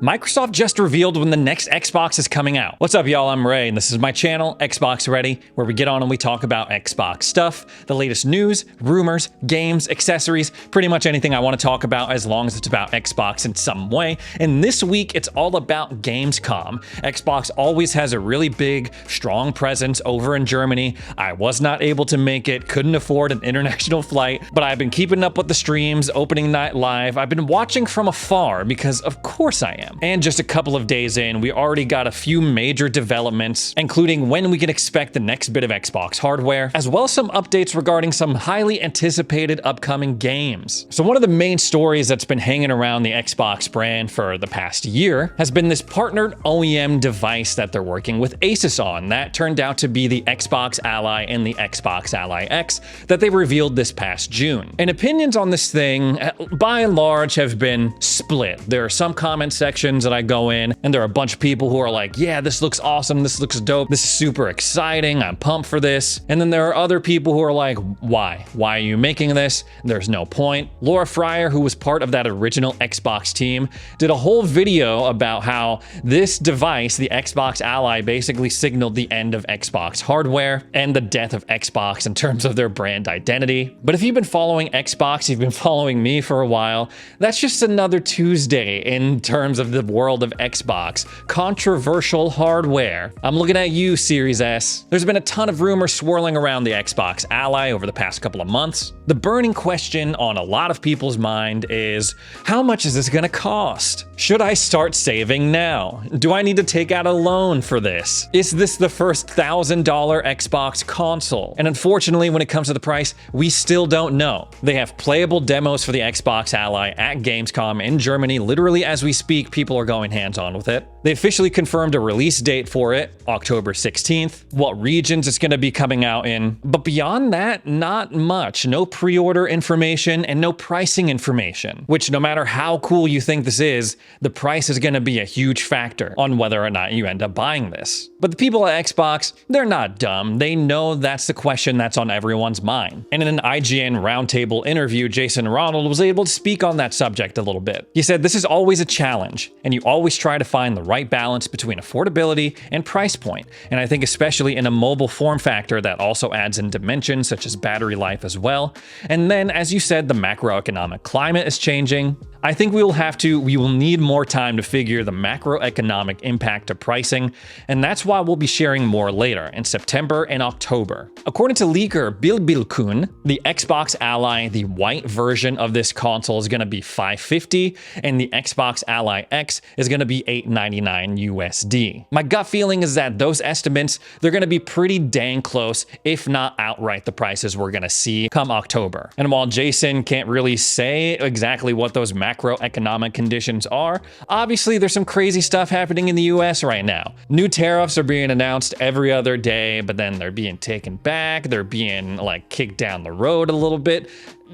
Microsoft just revealed when the next Xbox is coming out. What's up, y'all? I'm Ray, and this is my channel, Xbox Ready, where we get on and we talk about Xbox stuff, the latest news, rumors, games, accessories, pretty much anything I want to talk about as long as it's about Xbox in some way. And this week, it's all about Gamescom. Xbox always has a really big, strong presence over in Germany. I was not able to make it, couldn't afford an international flight, but I've been keeping up with the streams, opening night live. I've been watching from afar because of course I am. And just a couple of days in, we already got a few major developments, including when we can expect the next bit of Xbox hardware, as well as some updates regarding some highly anticipated upcoming games. So one of the main stories that's been hanging around the Xbox brand for the past year has been this partnered OEM device that they're working with Asus on. That turned out to be the Xbox Ally and the Xbox Ally X that they revealed this past June. And opinions on this thing, by and large, have been split. There are some comment sections that I go in, and there are a bunch of people who are like, yeah, this looks awesome, this looks dope, this is super exciting, I'm pumped for this. And then there are other people who are like, why? Why are you making this? There's no point. Laura Fryer, who was part of that original Xbox team, did a whole video about how this device, the Xbox Ally, basically signaled the end of Xbox hardware and the death of Xbox in terms of their brand identity. But if you've been following Xbox, you've been following me for a while, that's just another Tuesday in terms of the world of Xbox. Controversial hardware. I'm looking at you, Series S. There's been a ton of rumors swirling around the Xbox Ally over the past couple of months. The burning question on a lot of people's mind is, how much is this gonna cost? Should I start saving now? Do I need to take out a loan for this? Is this the first $1,000 Xbox console? And unfortunately, when it comes to the price, we still don't know. They have playable demos for the Xbox Ally at Gamescom in Germany. Literally as we speak, people are going hands-on with it. They officially confirmed a release date for it, October 16th, what regions it's going to be coming out in. But beyond that, not much. No pre-order information and no pricing information, which no matter how cool you think this is, the price is going to be a huge factor on whether or not you end up buying this. But the people at Xbox, they're not dumb. They know that's the question that's on everyone's mind. And in an IGN roundtable interview, Jason Ronald was able to speak on that subject a little bit. He said, "This is always a challenge, and you always try to find the right balance between affordability and price point. And I think especially in a mobile form factor that also adds in dimensions such as battery life as well. And then, as you said, the macroeconomic climate is changing. I think we will need more time to figure the macroeconomic impact to pricing, and that's why we'll be sharing more later in September and October." According to leaker Bilbilkun, the Xbox Ally, the white version of this console, is going to be $550, and the Xbox Ally X is going to be $899 USD. My gut feeling is that those estimates, they're going to be pretty dang close, if not outright the prices we're going to see come October. And while Jason can't really say exactly what those macroeconomic conditions are, obviously there's some crazy stuff happening in the US right now. New tariffs are being announced every other day, but then they're being taken back, they're being like kicked down the road a little bit.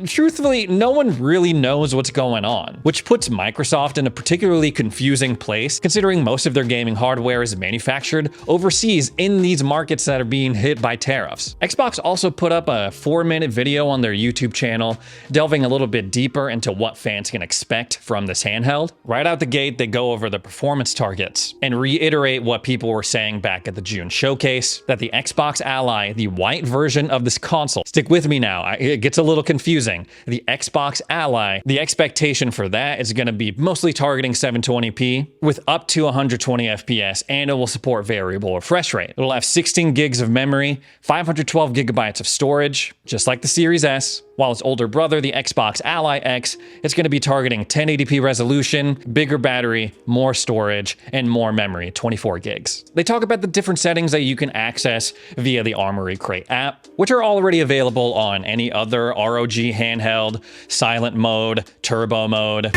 Truthfully, no one really knows what's going on, which puts Microsoft in a particularly confusing place, considering most of their gaming hardware is manufactured overseas in these markets that are being hit by tariffs. Xbox also put up a 4-minute video on their YouTube channel, delving a little bit deeper into what fans can expect from this handheld. Right out the gate, they go over the performance targets and reiterate what people were saying back at the June showcase, that the Xbox Ally, the white version of this console, stick with me now, it gets a little confusing. The Xbox Ally, the expectation for that is going to be mostly targeting 720p with up to 120 FPS, and it will support variable refresh rate. It'll have 16 gigs of memory, 512 gigabytes of storage, just like the Series S. While its older brother, the Xbox Ally X, it's going to be targeting 1080p resolution, bigger battery, more storage, and more memory, 24 gigs. They talk about the different settings that you can access via the Armory Crate app, which are already available on any other ROG handheld, silent mode, turbo mode.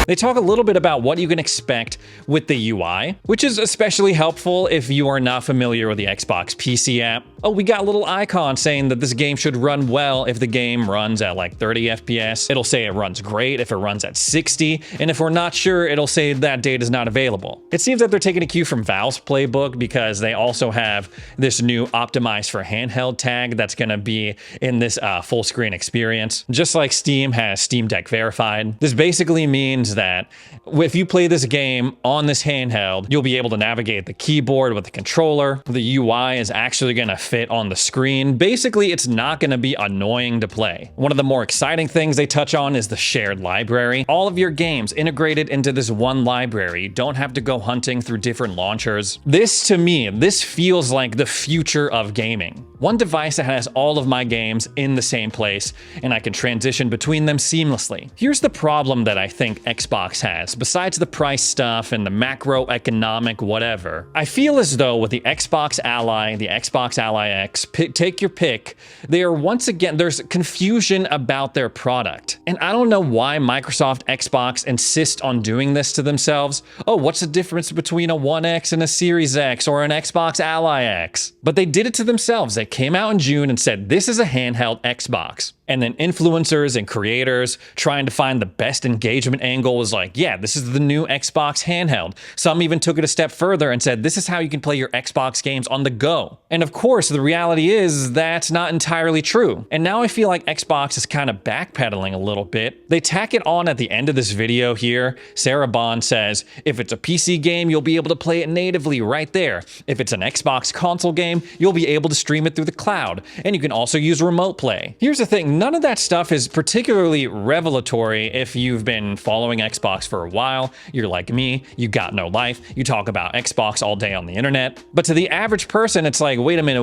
They talk a little bit about what you can expect with the UI, which is especially helpful if you are not familiar with the Xbox PC app. Oh, we got a little icon saying that this game should run well if the game runs at like 30 FPS. It'll say it runs great if it runs at 60, and if we're not sure, it'll say that data is not available. It seems that they're taking a cue from Valve's playbook because they also have this new optimized for handheld tag that's going to be in this full screen experience. Just like Steam has Steam Deck verified, this basically means is that if you play this game on this handheld, you'll be able to navigate the keyboard with the controller. The UI is actually going to fit on the screen. Basically, it's not going to be annoying to play. One of the more exciting things they touch on is the shared library. All of your games integrated into this one library. You don't have to go hunting through different launchers. This, to me, this feels like the future of gaming. One device that has all of my games in the same place, and I can transition between them seamlessly. Here's the problem that I think Xbox has, besides the price stuff and the macroeconomic whatever. I feel as though with the Xbox Ally, the Xbox Ally X, take your pick, they are once again, there's confusion about their product. And I don't know why Microsoft Xbox insists on doing this to themselves. Oh, what's the difference between a One X and a Series X or an Xbox Ally X? But they did it to themselves. They came out in June and said, this is a handheld Xbox. And then influencers and creators trying to find the best engagement angle was like, yeah, this is the new Xbox handheld. Some even took it a step further and said, this is how you can play your Xbox games on the go. And of course, the reality is that's not entirely true. And now I feel like Xbox is kind of backpedaling a little bit. They tack it on at the end of this video here. Sarah Bond says, if it's a PC game, you'll be able to play it natively right there. If it's an Xbox console game, you'll be able to stream it through the cloud. And you can also use remote play. Here's the thing. None of that stuff is particularly revelatory if you've been following Xbox for a while. You're like me, you got no life, you talk about Xbox all day on the internet. But to the average person, it's like, wait a minute,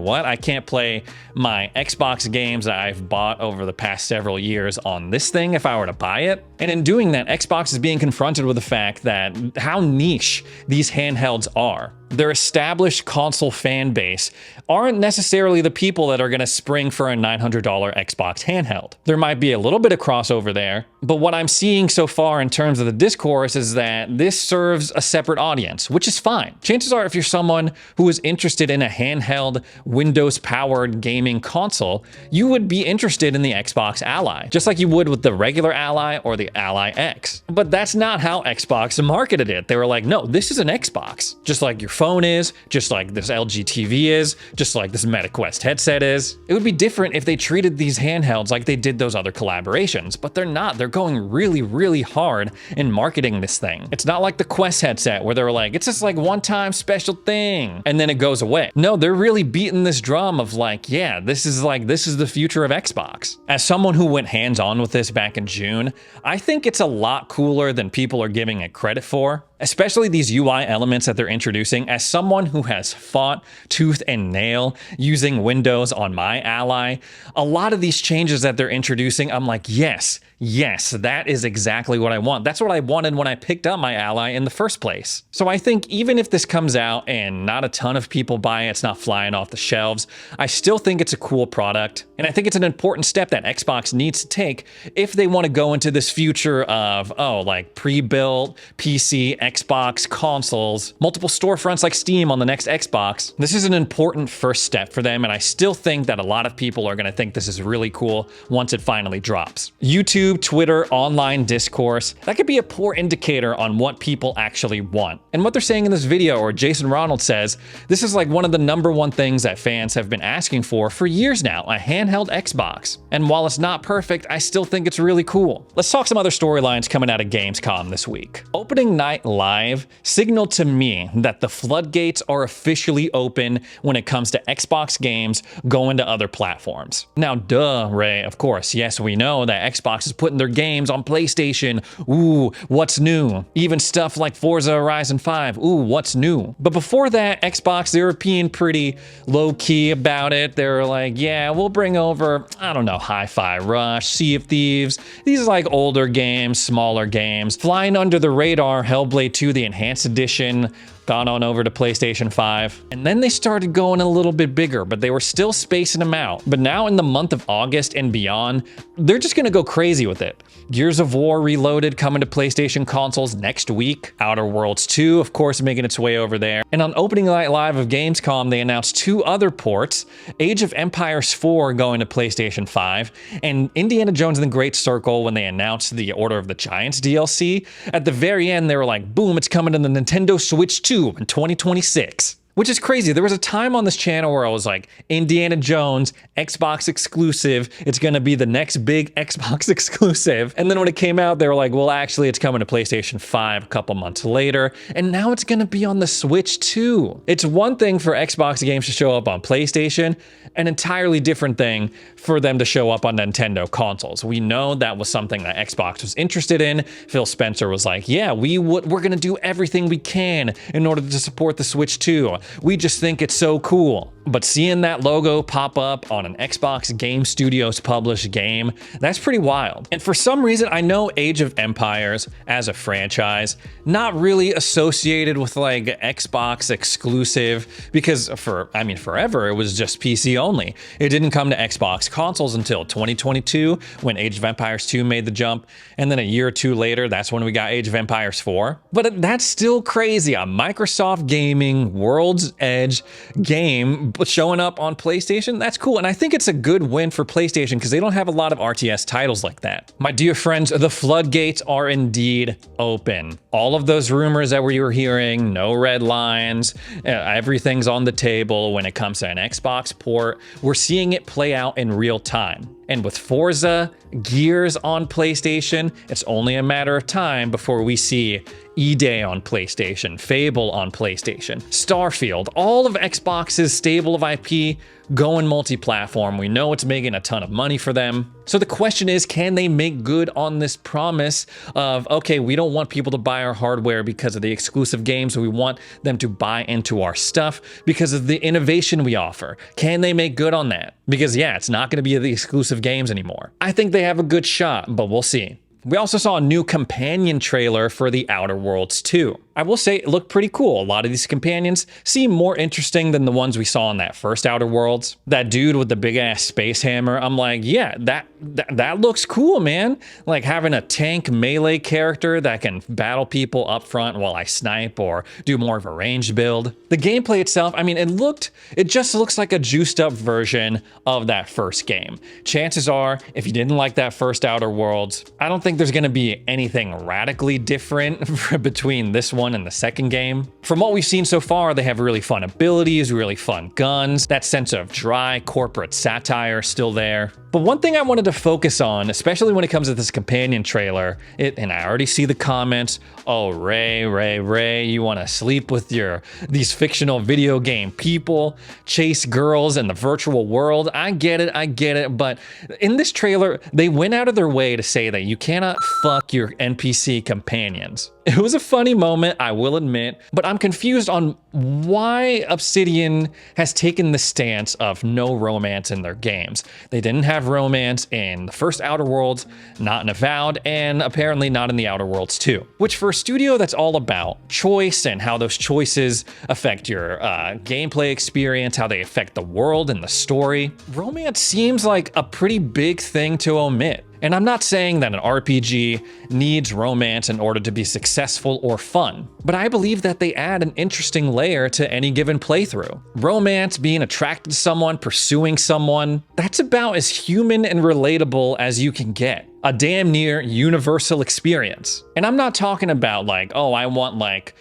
what? I can't play my Xbox games that I've bought over the past several years on this thing if I were to buy it. And in doing that, Xbox is being confronted with the fact that how niche these handhelds are. Their established console fan base aren't necessarily the people that are going to spring for a $900 Xbox handheld. There might be a little bit of crossover there, but what I'm seeing so far in terms of the discourse is that this serves a separate audience, which is fine. Chances are if you're someone who is interested in a handheld, Windows-powered gaming console, you would be interested in the Xbox Ally, just like you would with the regular Ally or the Ally X. But that's not how Xbox marketed it. They were like, no, this is an Xbox, just like your phone is, just like this LG TV is, just like this Meta Quest headset is. It would be different if they treated these handhelds like they did those other collaborations, but they're not. They're going really, really hard in marketing this thing. It's not like the Quest headset where they're like, it's just like one-time special thing, and then it goes away. No, they're really beating this drum of like, yeah, this is the future of Xbox. As someone who went hands-on with this back in June, I think it's a lot cooler than people are giving it credit for. Especially these UI elements that they're introducing. As someone who has fought tooth and nail using Windows on my Ally, a lot of these changes that they're introducing, I'm like, yes, that is exactly what I want. That's what I wanted when I picked up my Ally in the first place. So I think even if this comes out and not a ton of people buy it, it's not flying off the shelves, I still think it's a cool product. And I think it's an important step that Xbox needs to take if they want to go into this future of, like pre-built PC, Xbox consoles, multiple storefronts like Steam on the next Xbox. This is an important first step for them, and I still think that a lot of people are going to think this is really cool once it finally drops. YouTube, Twitter, online discourse, that could be a poor indicator on what people actually want. And what they're saying in this video, or Jason Ronald says, this is like one of the #1 things that fans have been asking for years now, a handheld Xbox. And while it's not perfect, I still think it's really cool. Let's talk some other storylines coming out of Gamescom this week. Opening night live signaled to me that the floodgates are officially open when it comes to Xbox games going to other platforms. Now, duh, Ray, of course, yes, we know that Xbox is putting their games on PlayStation. Ooh, what's new? Even stuff like Forza Horizon 5. Ooh, what's new? But before that, Xbox, they were being pretty low-key about it. They were like, yeah, we'll bring over, I don't know, Hi-Fi Rush, Sea of Thieves. These are like older games, smaller games. Flying under the radar, Hellblade 2, the Enhanced Edition, gone on over to PlayStation 5. And then they started going a little bit bigger, but they were still spacing them out. But now in the month of August and beyond, they're just gonna go crazy with it. Gears of War Reloaded coming to PlayStation consoles next week. Outer Worlds 2, of course, making its way over there. And on opening night live of Gamescom, they announced 2 other ports, Age of Empires 4 going to PlayStation 5, and Indiana Jones and the Great Circle when they announced the Order of the Giants DLC. At the very end, they were like, boom, it's coming to the Nintendo Switch 2 in 2026. Which is crazy. There was a time on this channel where I was like, Indiana Jones, Xbox exclusive. It's going to be the next big Xbox exclusive. And then when it came out, they were like, well, actually, it's coming to PlayStation 5 a couple months later. And now it's going to be on the Switch too. It's one thing for Xbox games to show up on PlayStation, an entirely different thing for them to show up on Nintendo consoles. We know that was something that Xbox was interested in. Phil Spencer was like, yeah, we're going to do everything we can in order to support the Switch too. We just think it's so cool. But seeing that logo pop up on an Xbox Game Studios published game, that's pretty wild. And for some reason, I know Age of Empires as a franchise, not really associated with like Xbox exclusive, because forever it was just PC only. It didn't come to Xbox consoles until 2022 when Age of Empires 2 made the jump. And then a year or two later, that's when we got Age of Empires 4. But that's still crazy. A Microsoft Gaming World's Edge game showing up on PlayStation, that's cool. And I think it's a good win for PlayStation because they don't have a lot of RTS titles like that. My dear friends, the floodgates are indeed open. All of those rumors that we were hearing, no red lines, everything's on the table when it comes to an Xbox port. We're seeing it play out in real time. And with Forza, Gears on PlayStation, it's only a matter of time before we see E-Day on PlayStation, Fable on PlayStation, Starfield, all of Xbox's stable of IP going multi-platform. We know it's making a ton of money for them. So the question is, can they make good on this promise of, okay, we don't want people to buy our hardware because of the exclusive games. We want them to buy into our stuff because of the innovation we offer. Can they make good on that? Because yeah, it's not going to be the exclusive games anymore. I think they have a good shot, but we'll see. We also saw a new companion trailer for The Outer Worlds 2. I will say it looked pretty cool. A lot of these companions seem more interesting than the ones we saw in that first Outer Worlds. That dude with the big ass space hammer, I'm like, yeah, that looks cool, man. Like having a tank melee character that can battle people up front while I snipe or do more of a ranged build. The gameplay itself, I mean, it just looks like a juiced up version of that first game. Chances are, if you didn't like that first Outer Worlds, I don't think there's gonna be anything radically different between this one and the second game. From what we've seen so far, they have really fun abilities, really fun guns. That sense of dry corporate satire is still there. But one thing I wanted to focus on, especially when it comes to this companion trailer, and I already see the comments, oh, Ray, you want to sleep with these fictional video game people, chase girls in the virtual world. I get it, but in this trailer, they went out of their way to say that you cannot fuck your NPC companions. It was a funny moment, I will admit, but I'm confused on why Obsidian has taken the stance of no romance in their games. They didn't have romance in the first Outer Worlds, not in Avowed, and apparently not in the Outer Worlds 2. Which for a studio that's all about choice and how those choices affect your gameplay experience, how they affect the world and the story, romance seems like a pretty big thing to omit. And I'm not saying that an RPG needs romance in order to be successful or fun, but I believe that they add an interesting layer to any given playthrough. Romance, being attracted to someone, pursuing someone, that's about as human and relatable as you can get. A damn near universal experience. And I'm not talking about like, oh, I want like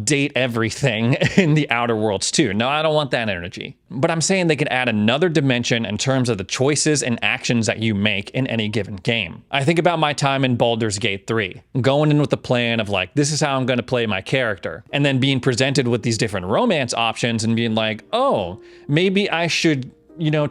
date everything in the Outer Worlds 2. No, I don't want that energy. But I'm saying they could add another dimension in terms of the choices and actions that you make in any given game. I think about my time in Baldur's Gate 3, going in with the plan of like, this is how I'm going to play my character, and then being presented with these different romance options and being like, oh, maybe I should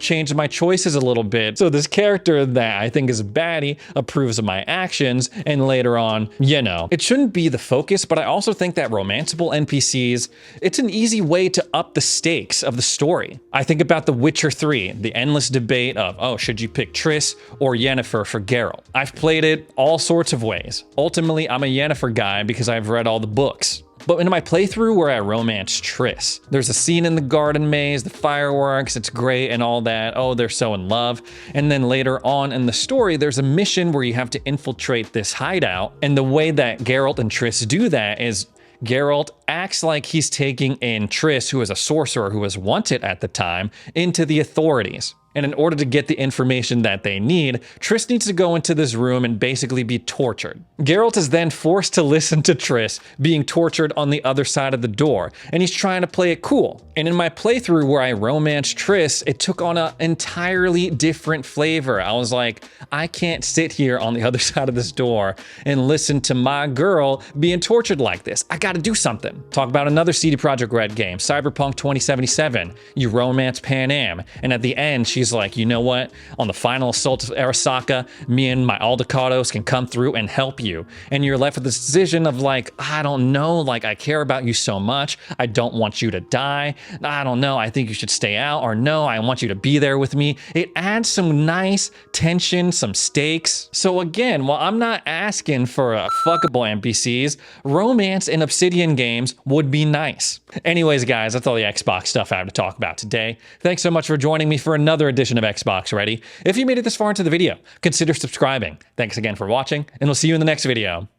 change my choices a little bit. So this character that I think is a baddie approves of my actions, and later on, it shouldn't be the focus, but I also think that romanceable NPCs, it's an easy way to up the stakes of the story. I think about The Witcher 3, the endless debate of, oh, should you pick Triss or Yennefer for Geralt? I've played it all sorts of ways. Ultimately, I'm a Yennefer guy because I've read all the books. But in my playthrough where I romance Triss, there's a scene in the garden maze, the fireworks, it's great and all that. Oh, they're so in love. And then later on in the story, there's a mission where you have to infiltrate this hideout. And the way that Geralt and Triss do that is Geralt acts like he's taking in Triss, who is a sorcerer who was wanted at the time, into the authorities. And in order to get the information that they need, Triss needs to go into this room and basically be tortured. Geralt is then forced to listen to Triss being tortured on the other side of the door, and he's trying to play it cool. And in my playthrough where I romanced Triss, it took on an entirely different flavor. I was like, I can't sit here on the other side of this door and listen to my girl being tortured like this. I gotta do something. Talk about another CD Projekt Red game, Cyberpunk 2077. You romance Pan Am, and at the end, she's like, you know what? On the final assault of Arasaka, me and my Aldecados can come through and help you. And you're left with this decision of like, I don't know, like I care about you so much. I don't want you to die. I don't know, I think you should stay out, or no, I want you to be there with me. It adds some nice tension, some stakes. So again, while I'm not asking for a fuckable NPCs, romance in Obsidian games would be nice. Anyways, guys, that's all the Xbox stuff I have to talk about today. Thanks so much for joining me for another edition of Xbox Ready. If you made it this far into the video, consider subscribing. Thanks again for watching, and we'll see you in the next video.